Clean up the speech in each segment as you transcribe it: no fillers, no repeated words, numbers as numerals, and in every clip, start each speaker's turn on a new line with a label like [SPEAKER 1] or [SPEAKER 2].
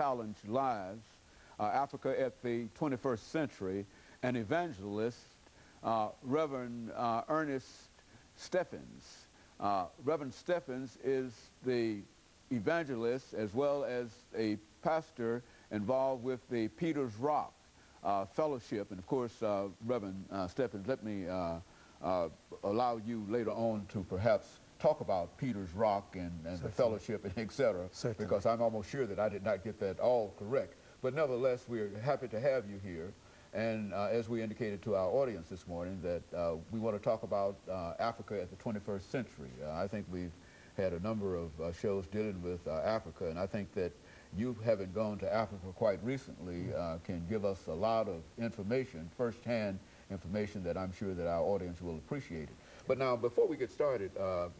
[SPEAKER 1] Challenged Lives, Africa at the 21st Century, and evangelist, Reverend EStephens. Reverend Stephens is the evangelist as well as a pastor involved with the Peter's Rock Fellowship. And of course, Reverend Stephens, let me allow you later on to perhaps talk about Peter's Rock and the fellowship and et cetera, because I'm almost sure that I did not get that all correct. But nevertheless, we're happy to have you here. And as we indicated to our audience this morning, that we want to talk about Africa at the 21st century. I think we've had a number of shows dealing with Africa, and I think that you, having gone to Africa quite recently, can give us a lot of information, first-hand information, that I'm sure that our audience will appreciate it. But now, before we get started,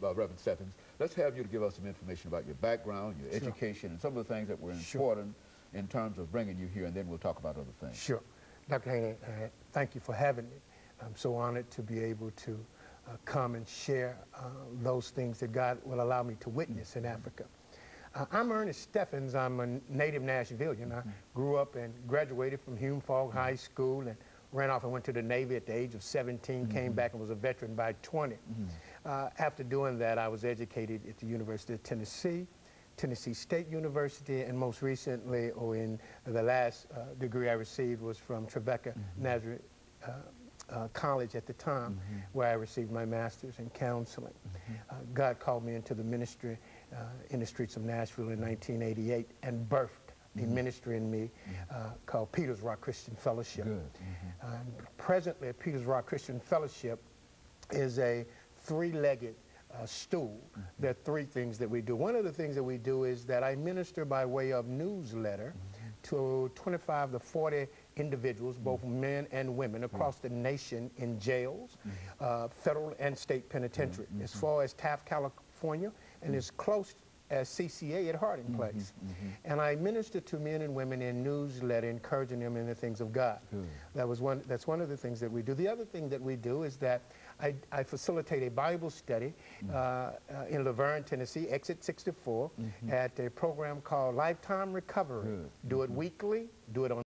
[SPEAKER 1] Reverend Stephens, let's have you to give us some information about your background, your education, and some of the things that were important in terms of bringing you here, and then we'll talk about other things.
[SPEAKER 2] Sure. Dr. Haney, thank you for having me. I'm so honored to be able to come and share those things that God will allow me to witness in Africa. I'm EStephens. I'm a native Nashvilleian. I grew up and graduated from Hume Fogg High School and ran off and went to the Navy at the age of 17, came back and was a veteran by 20. After doing that, I was educated at the University of Tennessee, Tennessee State University, and most recently, or in the last degree I received, was from Trevecca Nazareth College at the time, where I received my master's in counseling. God called me into the ministry in the streets of Nashville in 1988 and birthed a ministry in me called Peter's Rock Christian Fellowship. Presently, Peter's Rock Christian Fellowship is a three-legged stool. There are three things that we do. One of the things that we do is that I minister by way of newsletter to 25 to 40 individuals, both men and women, across the nation in jails, federal and state penitentiary, as far as Taft, California, and as close as CCA at Harding Place. And I minister to men and women in newsletter, encouraging them in the things of God. That's one of the things that we do. The other thing that we do is that I facilitate a Bible study in Laverne, Tennessee, Exit 64, at a program called Lifetime Recovery. Do it weekly, do it on